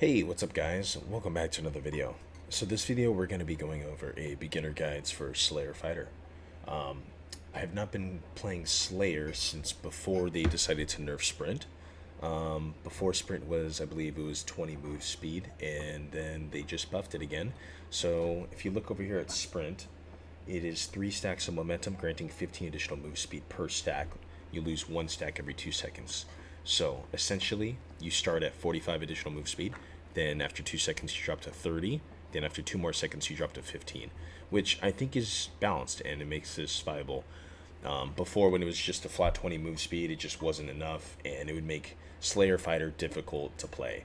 Hey, what's up guys? Welcome back to another video. So this video we're going to be going over a beginner guides for Slayer Fighter. I have not been playing Slayer since before they decided to nerf Sprint. Before Sprint was, I believe it was 20 move speed, and then they just buffed it again. So if you look over here at Sprint, it is 3 stacks of momentum, granting 15 additional move speed per stack. You lose 1 stack every 2 seconds. So essentially, you start at 45 additional move speed, then after 2 seconds you drop to 30, then after 2 more seconds you drop to 15, which I think is balanced and it makes this viable. Before, when it was just a flat 20 move speed, it just wasn't enough, and it would make Slayer Fighter difficult to play.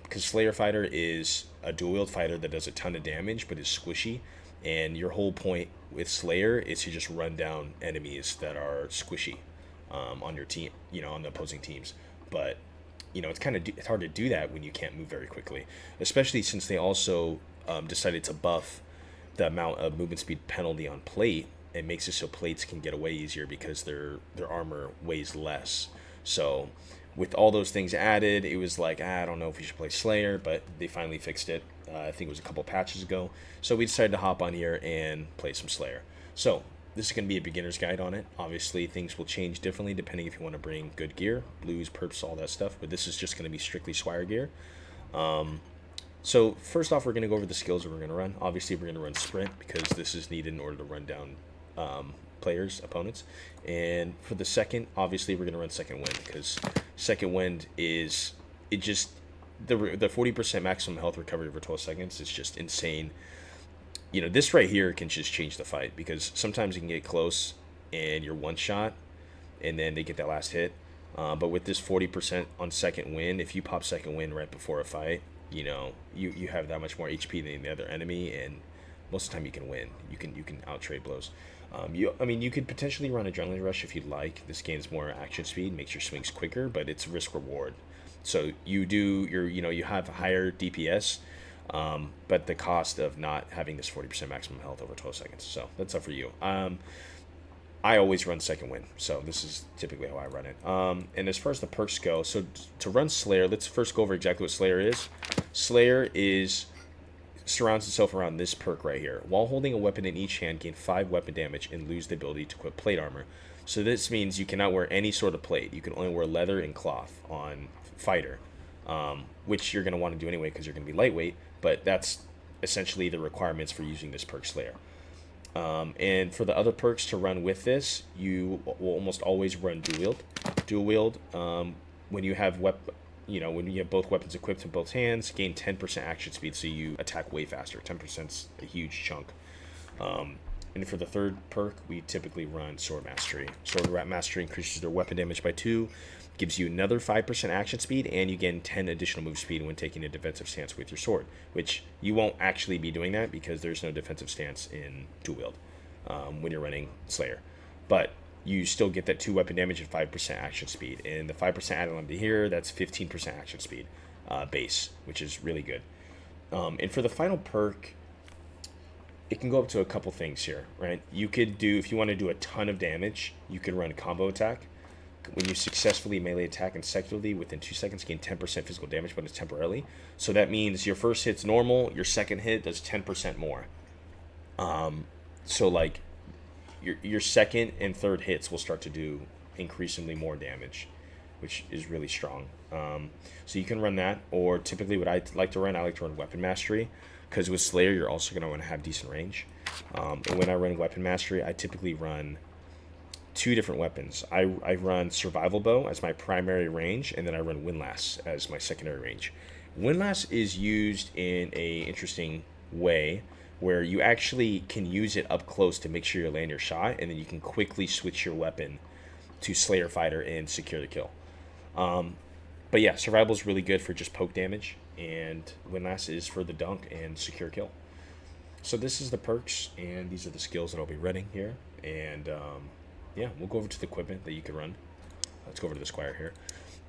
Because Slayer Fighter is a dual wield fighter that does a ton of damage but is squishy, and your whole point with Slayer is to just run down enemies that are squishy on your team, on the opposing teams. But it's hard to do that when you can't move very quickly, especially since they also decided to buff the amount of movement speed penalty on plate. It makes it so plates can get away easier because their armor weighs less. So with all those things added, it was like, I don't know if we should play Slayer, but they finally fixed it. I think it was a couple patches ago. So we decided to hop on here and play some Slayer. So this is going to be a beginner's guide on it. Obviously, things will change differently depending if you want to bring good gear, blues, perps, all that stuff. But this is just going to be strictly Swire gear. So first off, we're going to go over the skills that we're going to run. Obviously, we're going to run Sprint because this is needed in order to run down players, opponents. And for the second, obviously, we're going to run Second Wind because Second Wind is, the 40% maximum health recovery over 12 seconds is just insane. This right here can just change the fight because sometimes you can get close and you're one shot and then they get that last hit. But with this 40% on Second Wind, if you pop Second Wind right before a fight, you have that much more HP than the other enemy, and most of the time you can win. You can out trade blows. You could potentially run Adrenaline Rush if you'd like. This gains more action speed, makes your swings quicker, but it's risk reward. So you have a higher DPS. But the cost of not having this 40% maximum health over 12 seconds. So that's up for you. I always run Second Wind, so this is typically how I run it. And as far as the perks go, so to run Slayer, let's first go over exactly what Slayer is. Slayer surrounds itself around this perk right here. While holding a weapon in each hand, gain 5 weapon damage and lose the ability to equip plate armor. So this means you cannot wear any sort of plate. You can only wear leather and cloth on Fighter, which you're going to want to do anyway because you're going to be lightweight. But that's essentially the requirements for using this perk Slayer. And for the other perks to run with this, you will almost always run dual wield. Dual wield, when you have when you have both weapons equipped in both hands, gain 10% action speed, so you attack way faster. 10%'s a huge chunk. And for the third perk, we typically run Sword Mastery. Sword Mastery increases their weapon damage by 2, gives you another 5% action speed, and you gain 10 additional move speed when taking a defensive stance with your sword, which you won't actually be doing that because there's no defensive stance in dual wield when you're running Slayer. But you still get that 2 weapon damage and 5% action speed, and the 5% added onto here, that's 15% action speed base, which is really good. And for the final perk, it can go up to a couple things here, right? You could do, if you want to do a ton of damage, you could run combo attack. When you successfully melee attack consecutively within 2 seconds, gain 10% physical damage, but it's temporarily. So that means your first hit's normal, your second hit does 10% more. So like your second and third hits will start to do increasingly more damage, which is really strong. So you can run that, or typically what I like to run Weapon Mastery, because with Slayer you're also going to want to have decent range. And when I run Weapon Mastery, I typically run 2 different weapons. I run Survival Bow as my primary range, and then I run Windlass as my secondary range. Windlass is used in a interesting way where you actually can use it up close to make sure you land your shot, and then you can quickly switch your weapon to Slayer Fighter and secure the kill. But yeah, Survival is really good for just poke damage, and Windlass is for the dunk and secure kill. So this is the perks, and these are the skills that I'll be running here. And yeah, we'll go over to the equipment that you can run. Let's go over to the Squire here.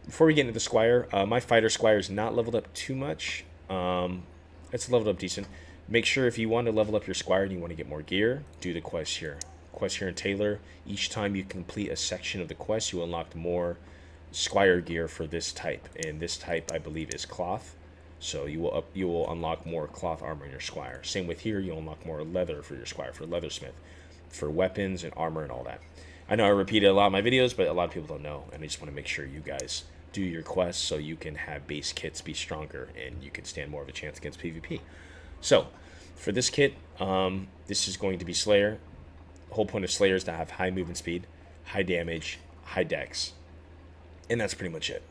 Before we get into the Squire, my Fighter Squire is not leveled up too much. It's leveled up decent. Make sure if you want to level up your Squire and you want to get more gear, do the quest here. Quest here in Taylor. Each time you complete a section of the quest, you unlock more Squire gear for this type. And this type, I believe, is cloth. So you will unlock more cloth armor in your squire. Same with here, you'll unlock more leather for your squire, for leathersmith, for weapons and armor and all that. I know I repeat it a lot in my videos, but a lot of people don't know, and I just want to make sure you guys do your quests so you can have base kits be stronger and you can stand more of a chance against PvP. So, for this kit, this is going to be Slayer. The whole point of Slayer is to have high movement speed, high damage, high dex, and that's pretty much it.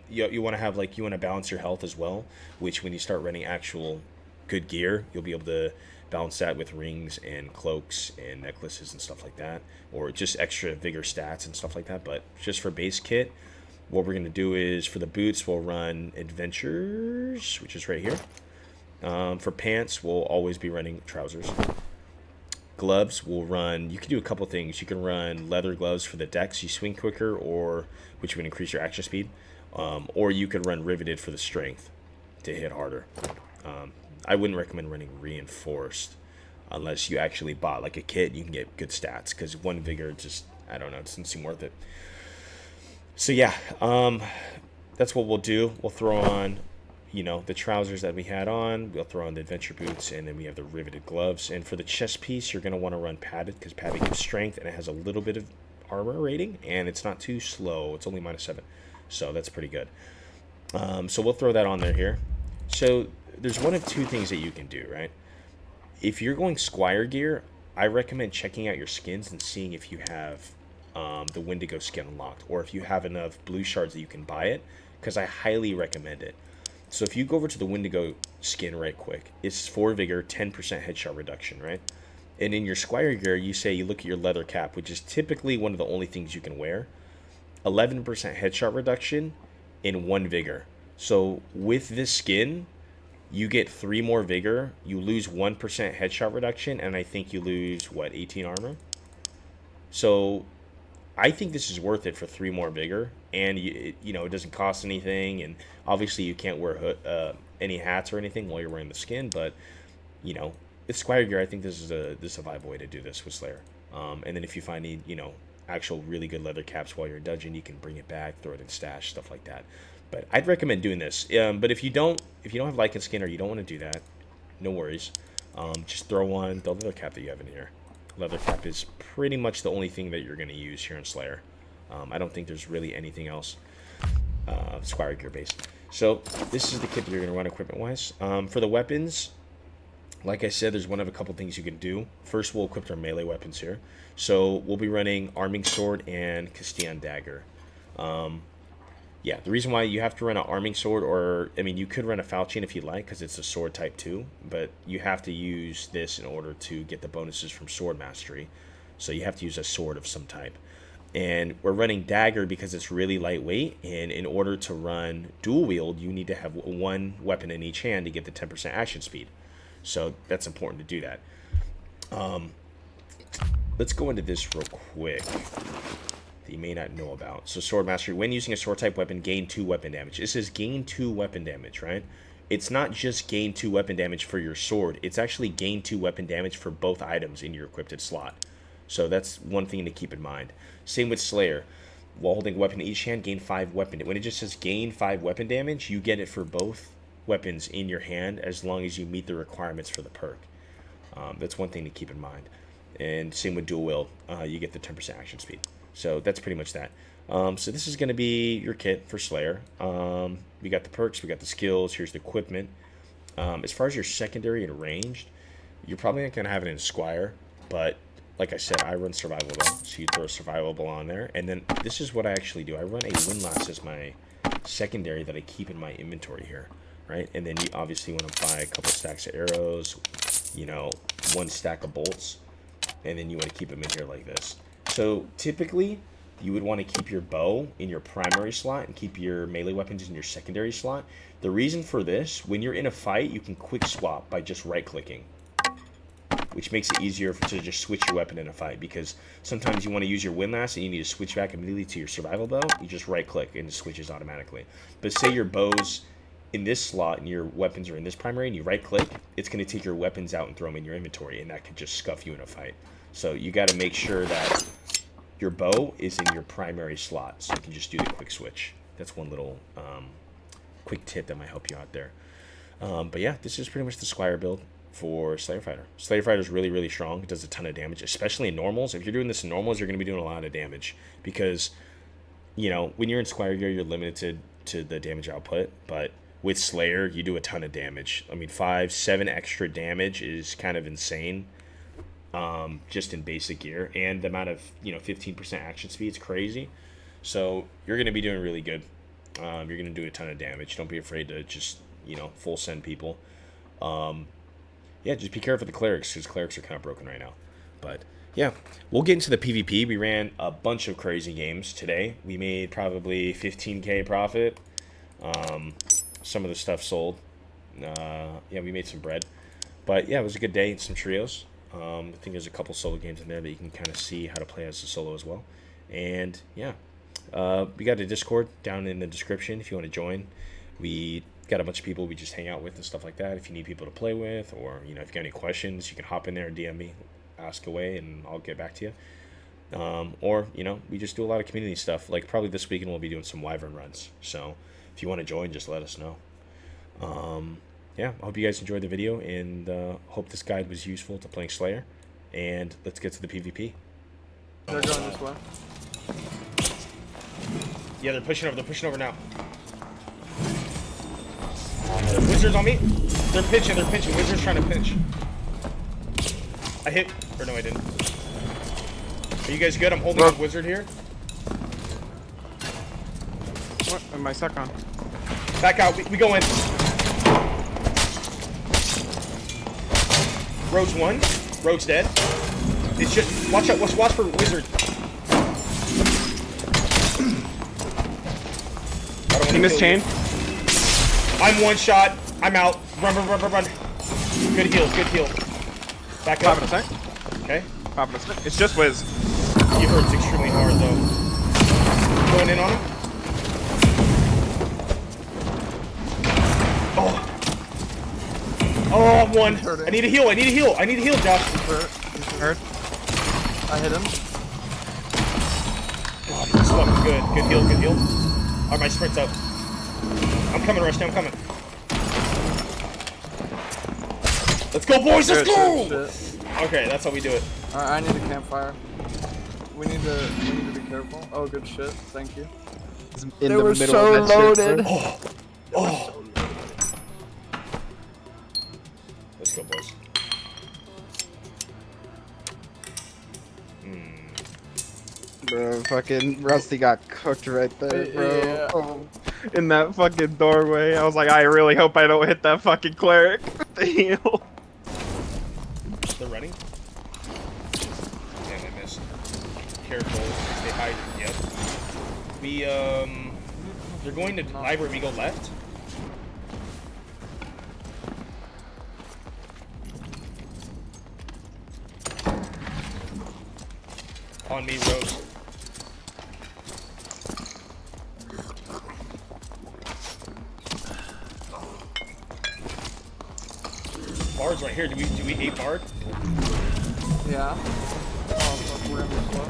You want to have you want to balance your health as well, which when you start running actual good gear, you'll be able to balance that with rings and cloaks and necklaces and stuff like that, or just extra vigor stats and stuff like that. But just for base kit, what we're going to do is for the boots, we'll run Adventures, which is right here. For pants, we'll always be running trousers. Gloves will run, you can do a couple things. You can run leather gloves for the dex, you swing quicker, or which would increase your action speed, or you could run riveted for the strength to hit harder. I wouldn't recommend running reinforced unless you actually bought like a kit. You can get good stats, because one vigor just, I don't know, it doesn't seem worth it. So yeah, that's what we'll do. We'll throw on the trousers that we had on, we'll throw on the adventure boots, and then we have the riveted gloves. And for the chest piece, you're going to want to run padded, because padded gives strength, and it has a little bit of armor rating, and it's not too slow. It's only -7, so that's pretty good. So we'll throw that on there here. So there's one of two things that you can do, right? If you're going squire gear, I recommend checking out your skins and seeing if you have the Wendigo skin unlocked, or if you have enough blue shards that you can buy it, because I highly recommend it. So if you go over to the Wendigo skin right quick, it's 4 vigor, 10% headshot reduction, right? And in your squire gear, you look at your leather cap, which is typically one of the only things you can wear. 11% headshot reduction in 1 vigor. So with this skin, you get 3 more vigor, you lose 1% headshot reduction, and I think you lose, 18 armor? So I think this is worth it for 3 more vigor, and it doesn't cost anything, and obviously you can't wear any hats or anything while you're wearing the skin, but it's squire gear. I think this is a viable way to do this with Slayer. And then if you find actual really good leather caps while you're in dungeon, you can bring it back, throw it in stash, stuff like that. But I'd recommend doing this. But if you don't have lichen skin, or you don't want to do that, no worries. Just throw on the leather cap that you have in here. Leather cap is pretty much the only thing that you're going to use here in Slayer. I don't think there's really anything else squire gear based. So this is the kit that you're going to run equipment wise. For the weapons, like I said, there's one of a couple things you can do. First, we'll equip our melee weapons here. So we'll be running Arming Sword and Castillon Dagger. Yeah, the reason why you have to run an Arming Sword, or, you could run a Falchion if you like, because it's a sword type too, but you have to use this in order to get the bonuses from Sword Mastery. So you have to use a sword of some type. And we're running Dagger because it's really lightweight, and in order to run Dual Wield, you need to have 1 weapon in each hand to get the 10% action speed. So that's important to do that. Let's go into this real quick that you may not know about. So Sword Mastery, when using a sword type weapon, gain 2 weapon damage. It says gain 2 weapon damage, right? It's not just gain 2 weapon damage for your sword. It's actually gain 2 weapon damage for both items in your equipped slot. So that's one thing to keep in mind. Same with Slayer. While holding a weapon in each hand, gain 5 weapon. When it just says gain 5 weapon damage, you get it for both weapons in your hand as long as you meet the requirements for the perk. That's one thing to keep in mind. And same with Dual Wield. You get the 10% action speed. So that's pretty much that. So this is going to be your kit for Slayer. We got the perks, we got the skills, here's the equipment. As far as your secondary and ranged, you're probably not going to have it in Squire, but like I said, I run Survivable, so you throw Survivable on there. And then this is what I actually do. I run a Windlass as my secondary that I keep in my inventory here, right? And then you obviously want to buy a couple stacks of arrows, 1 stack of bolts, and then you want to keep them in here like this. So typically, you would want to keep your bow in your primary slot and keep your melee weapons in your secondary slot. The reason for this, when you're in a fight, you can quick swap by just right-clicking, which makes it easier to just switch your weapon in a fight, because sometimes you want to use your Windlass and you need to switch back immediately to your survival bow. You just right-click and it switches automatically. But say your bow's in this slot and your weapons are in this primary and you right-click, it's going to take your weapons out and throw them in your inventory, and that could just scuff you in a fight. So you got to make sure that your bow is in your primary slot so you can just do the quick switch. That's one little quick tip that might help you out there. But yeah, this is pretty much the Squire build for Slayer Fighter. Slayer Fighter is really, really strong. It does a ton of damage, especially in normals. If you're doing this in normals, you're going to be doing a lot of damage because, you know, when you're in Squire gear, you're limited to the damage output. But with Slayer, you do a ton of damage. I mean, 5-7 extra damage is kind of insane, just in basic gear. And the amount of, 15% action speed is crazy. So you're going to be doing really good. You're going to do a ton of damage. Don't be afraid to just, full send people. Yeah, just be careful with the clerics, because clerics are kind of broken right now. But yeah, we'll get into the PvP. We ran a bunch of crazy games today. We made probably 15K profit. Some of the stuff sold. Yeah, we made some bread. But yeah, it was a good day. Some trios. I think there's a couple solo games in there that you can kind of see how to play as a solo as well. And yeah, we got a Discord down in the description if you want to join. We got a bunch of people we just hang out with and stuff like that. If you need people to play with, or if you got any questions, you can hop in there and DM me, ask away, and I'll get back to you. Or we just do a lot of community stuff. Like probably this weekend we'll be doing some wyvern runs. So if you want to join, just let us know. Yeah, I hope you guys enjoyed the video, and hope this guide was useful to playing Slayer. And let's get to the PvP. They're going this way. Yeah, they're pushing over now. Wizards on me. They're pitching. Wizards trying to pinch. I hit. Or no, I didn't. Are you guys good? I'm holding a wizard here. What am I stuck on? Back out. We go in. Rogue's one. Rogue's dead. It's just watch out. Watch for wizard. He missed chain. I'm one shot. I'm out. Run. Good heal. Back up. Pop in a sec. Okay. Pop in a sec. It's just Wiz. He hurts extremely hard though. Going in on him. Oh, I'm one. I need a heal, Josh. He's hurt. I hit him. God, he's fucking good. Good heal. Alright, my sprint's up. I'm coming, Rush. I'm coming. Let's go, boys. Let's go. Okay, that's how we do it. Alright, I need a campfire. We need to be careful. Oh, good shit. Thank you. They were so loaded. Oh. Let's go, boys. Bro, fucking Rusty got cooked right there, bro. Yeah. Oh. In that fucking doorway, I was like, I really hope I don't hit that fucking cleric with the heal. They're running. Damn, I missed. Careful. Stay high. Yep. They're going to library. We go left. On me, Rose. Bard's right here. Do we 8 Bard? Yeah. Oh, fuck, we're gonna be slow.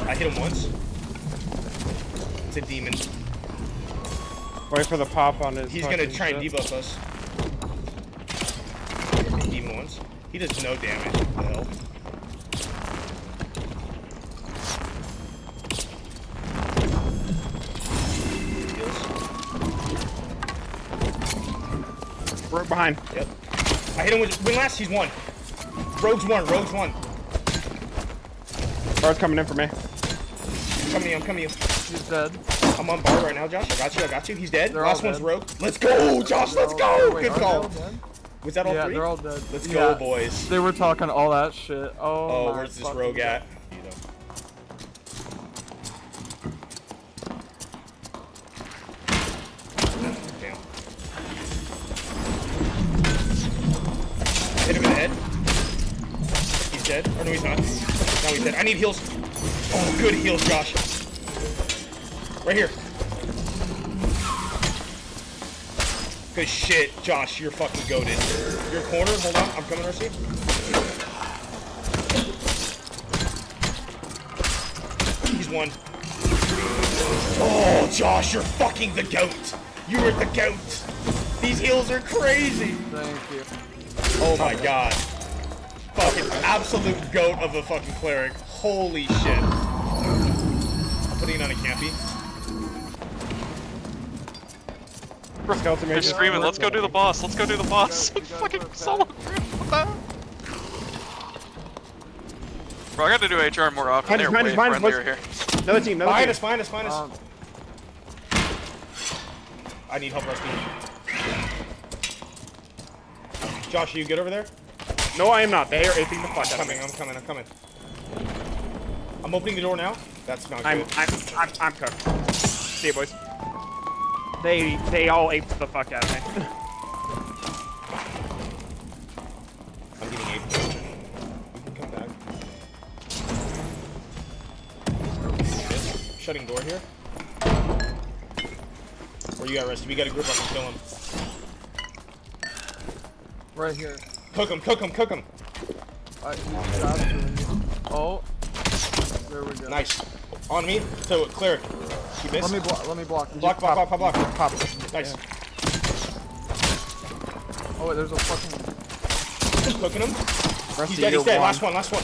I hit him once. It's a demon. Wait for the pop on his. He's gonna try and debuff us. Demon once. He does no damage. What the hell? We're behind. Yep. I hit him with windlass. He's one. Rogue's one. Bard's coming in for me. I'm coming to you. He's dead. I'm on Bard right now, Josh. I got you. He's dead. They're Last all one's dead. Rogue. Let's go, Josh. Let's go. Wait, Good are call. they all dead? Was that all Yeah, three? they're all dead. Let's go, boys. They were talking all that shit. Oh, Where's this Rogue at? Damn. Hit him in the head. He's dead. Or no, he's not. No, he's dead. I need heals. Oh, good heals, Josh. Right here. Good shit, Josh. You're fucking goated. Your corner. Hold on. I'm coming, Rusty. He's one. Oh, Josh, you're fucking the goat. You were the goat. These heals are crazy. Thank you. Oh my god. Fucking absolute goat of a fucking cleric. Holy shit. I'm putting it on a campy. Skeleton They're mage. screaming, let's go do the boss, let's go do the boss. You gotta Fucking go solo group. Bro, I gotta do HR more often. They're way friendlier here. Another team, another Behind team. us, behind us, behind us. I need help, Rusty. Josh, are you good over there? No, I am not. They are aping the fuck out of me. I'm coming. I'm opening the door now. That's not good. I'm cooked. See you, boys. They all aped the fuck out of me. I'm getting aped. We can come back. Shutting door here. Where you at, Rusty? We got a group up and kill him. Right here. Cook him. Oh. There we go. Nice. On me. So, cleric. You missed? Let me block. Block. Pop. Nice. Oh wait, there's a fucking. Cooking him. Rusty, He's dead. you're one. Last one.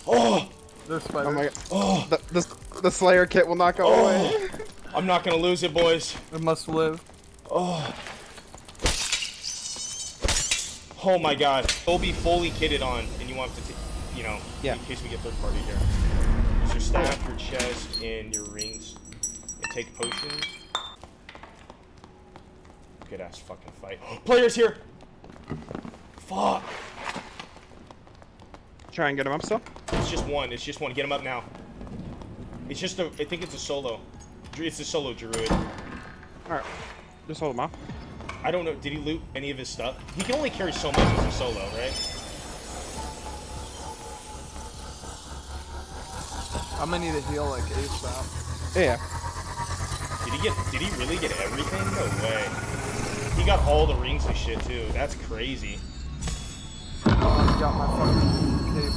Oh. There's spiders. Oh my god. Oh. The Slayer kit will not go away. I'm not gonna lose it, boys. It must live. Oh my god. It'll be fully kitted on, and you want to, Yeah. in case we get third party here. Use your staff, your chest, and your rings. And take potions. Good ass fucking fight. Players here! Fuck! Try and get him up still. It's just one. Get him up now. I think it's a solo. It's a solo druid. Alright. Just hold him off. I don't know. Did he loot any of his stuff? He can only carry so much as a solo, right? I'm gonna need a heal like ASAP. Yeah. Did he really get everything? No way. He got all the rings and shit too. That's crazy. I got my fucking cape.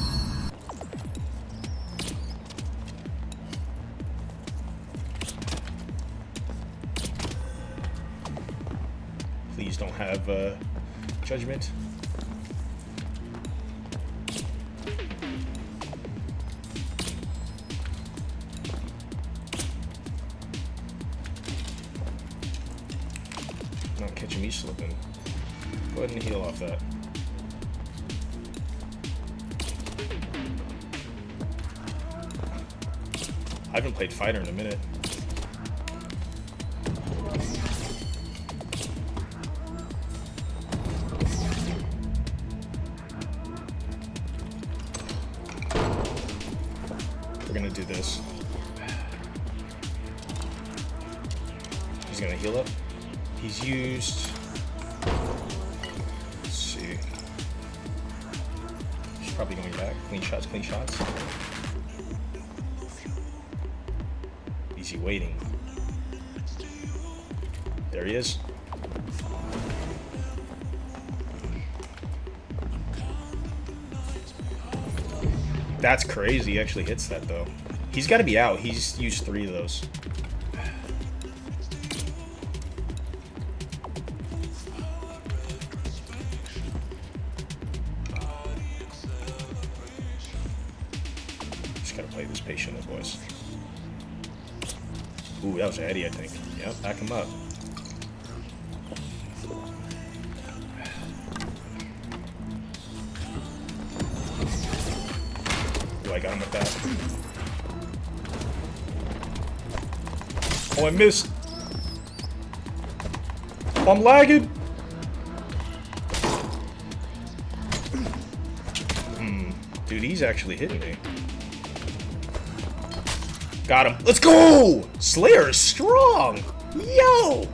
Please don't have judgment. Not catching me slipping. Go ahead and heal off that. I haven't played fighter in a minute. We're gonna do this. He's gonna heal up. He's used. Let's see. He's probably going back. Clean shots, clean shots. Easy waiting. There he is. That's crazy. He actually hits that though. He's got to be out. He's used 3 of those. Just gotta play this patient, boys. Ooh, that was Eddie, I think. Yep, back him up. Ooh, I got him with that. Oh, I missed. Oh, I'm lagging. Dude, he's actually hitting me. Got him. Let's go! Slayer is strong! Yo!